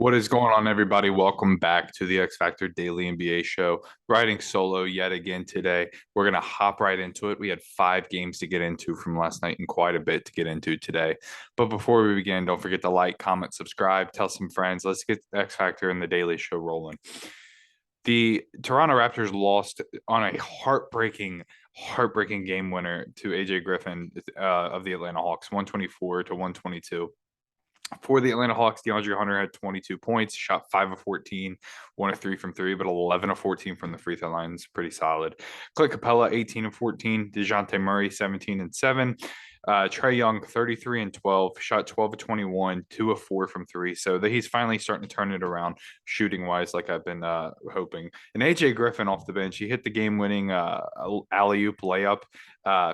What is going on, everybody? Welcome back to the X Factor Daily NBA show. Riding solo yet again today. We're going to hop right into it. We had 5 games to get into from last night and quite a bit to get into today. But before we begin, don't forget to like, comment, subscribe, tell some friends. Let's get X Factor and the Daily show rolling. The Toronto Raptors lost on a heartbreaking game winner to AJ Griffin of the Atlanta Hawks, 124 to 122. For the Atlanta Hawks, DeAndre Hunter had 22 points, shot 5 of 14, 1 of 3 from 3, but 11 of 14 from the free throw line is pretty solid. Clint Capella, 18 of 14, DeJounte Murray, 17 and 7. Trae Young, 33 and 12, shot 12 of 21, 2 of 4 from 3. So he's finally starting to turn it around shooting wise, like I've been hoping. And AJ Griffin off the bench, he hit the game winning alley oop layup.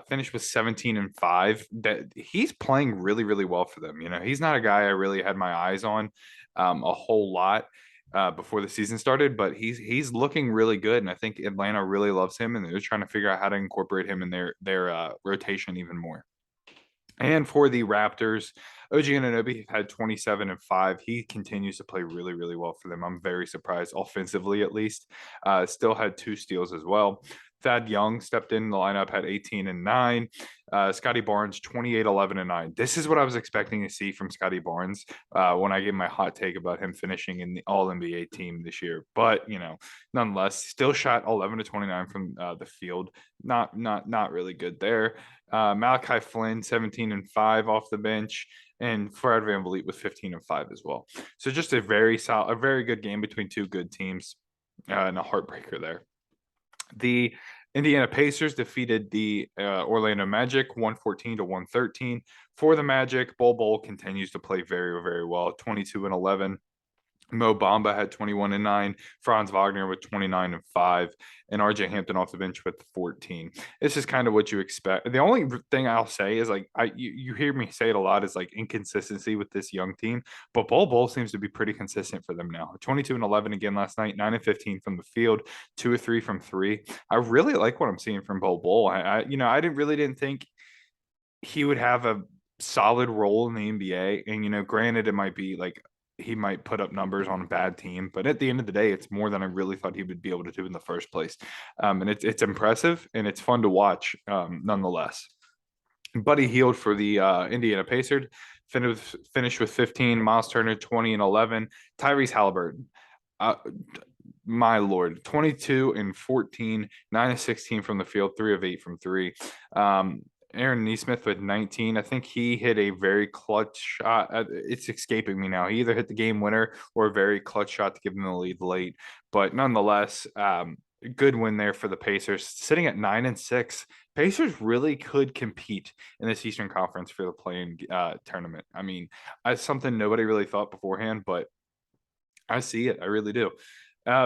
Finished with 17 and 5. That he's playing really, really well for them. You know, he's not a guy I really had my eyes on a whole lot before the season started, but he's looking really good, and I think Atlanta really loves him, and they're trying to figure out how to incorporate him in their rotation even more. And for the Raptors, OG Anunoby had 27 and 5. He continues to play really, really well for them. I'm very surprised, offensively at least. Still had 2 steals as well. Thad Young stepped in the lineup, had 18 and 9. Scotty Barnes, 28, 11 and 9. This is what I was expecting to see from Scotty Barnes when I gave my hot take about him finishing in the All NBA team this year. But, nonetheless, still shot 11 to 29 from the field. Not really good there. Malachi Flynn, 17 and 5 off the bench, and Fred VanVleet with 15 and 5 as well. So just a very good game between 2 good teams, and a heartbreaker there. The Indiana Pacers defeated the Orlando Magic 114 to 113. For the Magic, Bol continues to play very, very well, 22 and 11. Mo Bamba had 21 and 9, Franz Wagner with 29 and 5, and RJ Hampton off the bench with 14. This is kind of what you expect. The only thing I'll say is you hear me say it a lot is like inconsistency with this young team, but Bol seems to be pretty consistent for them now. 22 and 11 again last night, 9 and 15 from the field, 2 or 3 from 3. I really like what I'm seeing from Bol. I didn't think he would have a solid role in the NBA. And granted, it might be like he might put up numbers on a bad team, but at the end of the day, it's more than I really thought he would be able to do in the first place. And it's impressive and it's fun to watch, nonetheless. Buddy Hield for the Indiana Pacers finished with 15. Miles Turner 20 and 11. Tyrese Halliburton. Uh, my lord, 22 and 14, 9 of 16 from the field, 3 of 8 from 3. Aaron Nesmith with 19. I think he hit a very clutch shot. It's escaping me now. He either hit the game winner or a very clutch shot to give them the lead late. But nonetheless, good win there for the Pacers. Sitting at 9 and 6, Pacers really could compete in this Eastern Conference for the play-in tournament. I mean, it's something nobody really thought beforehand, but I see it. I really do.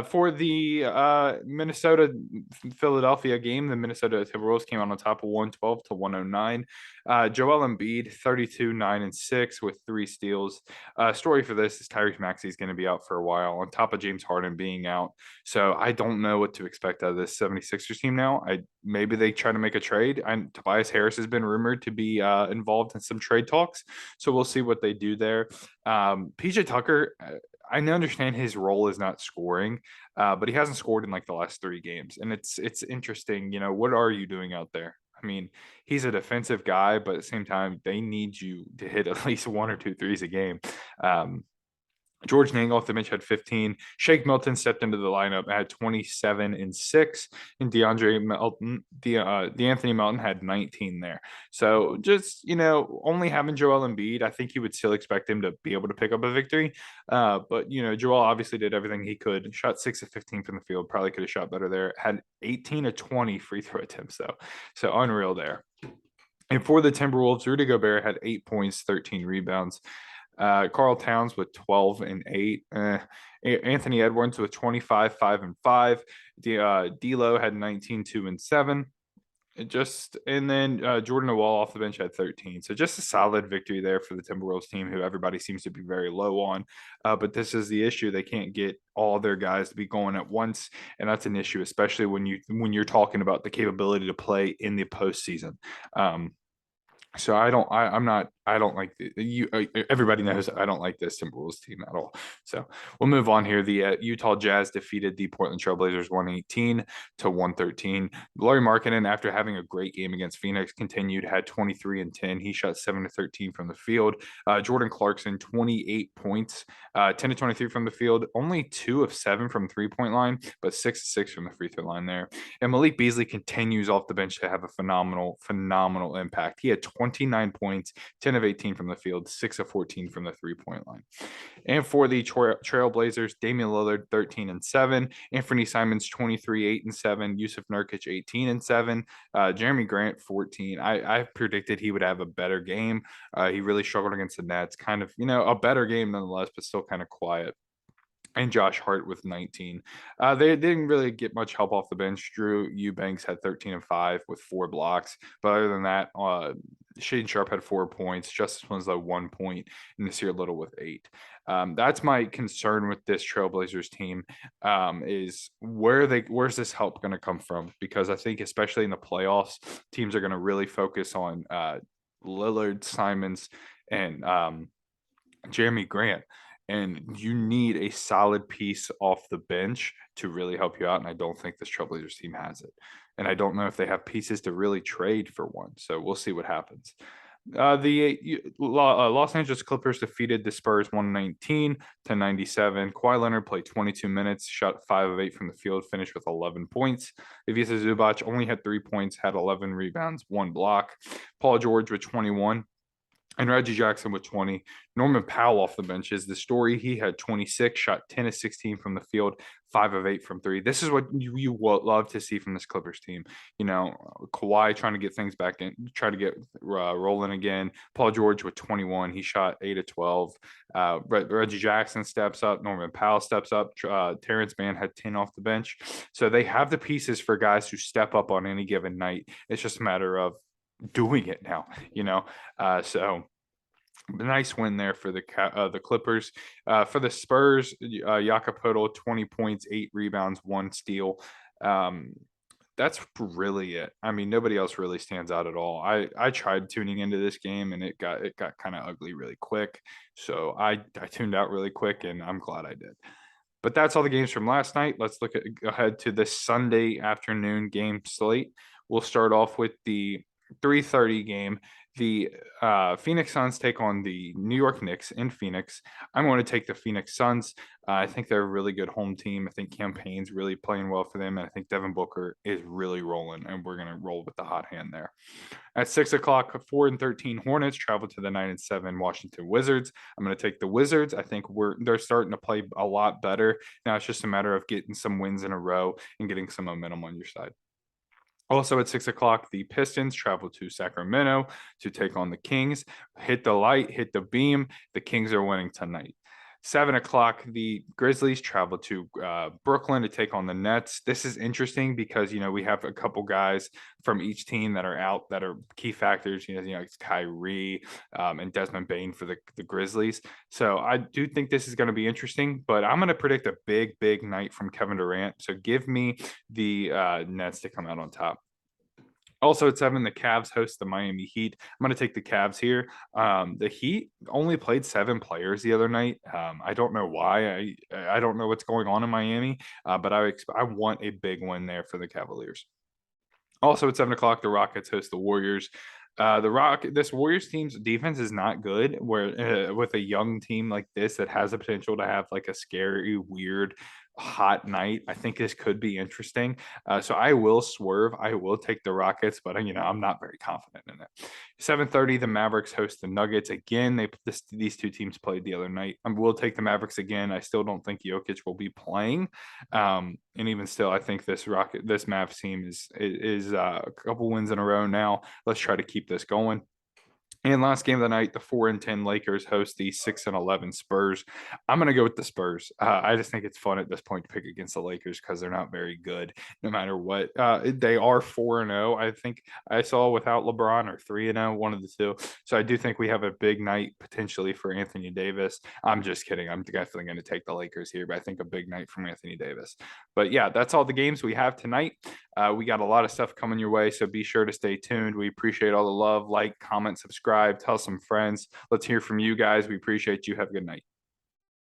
For the Minnesota Philadelphia game, the Minnesota Timberwolves came out on top of 112 to 109. Joel Embiid, 32, 9 and 6 with 3 steals. Story for this is Tyrese Maxey is going to be out for a while, on top of James Harden being out. So I don't know what to expect out of this 76ers team now. Maybe they try to make a trade. And Tobias Harris has been rumored to be involved in some trade talks. So we'll see what they do there. PJ Tucker, I understand his role is not scoring, but he hasn't scored in like the last 3 games, and it's interesting. What are you doing out there? I mean, he's a defensive guy, but at the same time, they need you to hit at least 1 or 2 threes a game. George Niang off the bench had 15. Shake Milton stepped into the lineup and had 27 and 6. And DeAnthony Melton had 19 there. So just, only having Joel Embiid, I think you would still expect him to be able to pick up a victory. But, Joel obviously did everything he could. Shot 6 of 15 from the field. Probably could have shot better there. Had 18 of 20 free throw attempts, though. So unreal there. And for the Timberwolves, Rudy Gobert had 8 points, 13 rebounds. Carl Towns with 12 and 8. Anthony Edwards with 25, 5 and 5. D'Lo had 19, 2 and 7. And then Jordan Wall off the bench had 13. So just a solid victory there for the Timberwolves team, who everybody seems to be very low on. But this is the issue; they can't get all their guys to be going at once, and that's an issue, especially when you're talking about the capability to play in the postseason. So I don't like everybody knows I don't like this Timberwolves team at all. So we'll move on here. The Utah Jazz defeated the Portland Trailblazers 118 to 113. Lauri Markkanen, after having a great game against Phoenix, continued, had 23 and 10. He shot 7 to 13 from the field. Jordan Clarkson, 28 points, 10 to 23 from the field, only 2 of 7 from 3-point line, but 6 to 6 from the free throw line there. And Malik Beasley continues off the bench to have a phenomenal impact. He had 29 points, 10 of 18 from the field, 6 of 14 from the 3-point line. And for the Trailblazers, Damian Lillard 13 and 7, Anthony Simons 23 8 and 7, Yusuf Nurkic 18 and 7, Jeremy Grant 14. I predicted he would have a better game. He really struggled against the Nets, kind of a better game nonetheless, but still kind of quiet. And Josh Hart with 19. They didn't really get much help off the bench. Drew Eubanks had 13 and 5 with 4 blocks. But other than that, Shaedon Sharpe had 4 points. Justice Winslow 1 point, and Nasir Little with 8. That's my concern with this Trailblazers team, is where's this help going to come from? Because I think especially in the playoffs, teams are going to really focus on Lillard, Simons, and Jeremy Grant. And you need a solid piece off the bench to really help you out. And I don't think this Trailblazers team has it. And I don't know if they have pieces to really trade for one. So we'll see what happens. The Los Angeles Clippers defeated the Spurs 119 to 97. Kawhi Leonard played 22 minutes, shot 5 of 8 from the field, finished with 11 points. Ivica Zubac only had 3 points, had 11 rebounds, 1 block. Paul George with 21. And Reggie Jackson with 20. Norman Powell off the bench is the story. He had 26, shot 10 of 16 from the field, 5 of 8 from 3. This is what you love to see from this Clippers team. Kawhi trying to get things back in, try to get rolling again. Paul George with 21. He shot 8 of 12. Reggie Jackson steps up. Norman Powell steps up. Terrence Mann had 10 off the bench. So they have the pieces for guys who step up on any given night. It's just a matter of doing it now, so nice win there for the Clippers. For the Spurs, Jakob Poeltl, 20 points, 8 rebounds, 1 steal. That's really it. I mean, nobody else really stands out at all. I tried tuning into this game and it got kind of ugly really quick. So I tuned out really quick, and I'm glad I did. But that's all the games from last night. Let's go ahead to this Sunday afternoon game slate. We'll start off with the 3:30 game. The Phoenix Suns take on the New York Knicks in Phoenix. I'm going to take the Phoenix Suns. I think they're a really good home team. I think Cam Payne's really playing well for them, and I think Devin Booker is really rolling, and we're going to roll with the hot hand there. At 6 o'clock, 4 and 13 Hornets travel to the 9 and 7 Washington Wizards. I'm going to take the Wizards. I think they're starting to play a lot better. Now it's just a matter of getting some wins in a row and getting some momentum on your side. Also at 6 o'clock, the Pistons travel to Sacramento to take on the Kings. Hit the light, hit the beam. The Kings are winning tonight. 7 o'clock, the Grizzlies travel to Brooklyn to take on the Nets. This is interesting because, we have a couple guys from each team that are out that are key factors. It's Kyrie and Desmond Bane for the Grizzlies. So I do think this is going to be interesting, but I'm going to predict a big night from Kevin Durant. So give me the Nets to come out on top. Also at 7, the Cavs host the Miami Heat. I'm going to take the Cavs here. The Heat only played 7 players the other night. I don't know why. I don't know what's going on in Miami, but I want a big win there for the Cavaliers. Also at 7 o'clock, the Rockets host the Warriors. This Warriors team's defense is not good. Where with a young team like this that has the potential to have like a scary, weird, hot night, I think this could be interesting. So I will swerve. I will take the Rockets, but I'm not very confident in it. 7:30, the Mavericks host the Nuggets again. These two teams played the other night. I will take the Mavericks again. I still don't think Jokic will be playing. And even still, I think this Mavs team is a couple wins in a row now. Let's try to keep this going. And last game of the night, the 4-10 Lakers host the 6-11 Spurs. I'm going to go with the Spurs. I just think it's fun at this point to pick against the Lakers because they're not very good, no matter what. They are 4-0. I think I saw without LeBron, or 3-0, one of the two. So I do think we have a big night potentially for Anthony Davis. I'm just kidding. I'm definitely going to take the Lakers here, but I think a big night from Anthony Davis. But yeah, that's all the games we have tonight. We got a lot of stuff coming your way, so be sure to stay tuned. We appreciate all the love. Like, comment, subscribe, tell some friends. Let's hear from you guys. We appreciate you. Have a good night.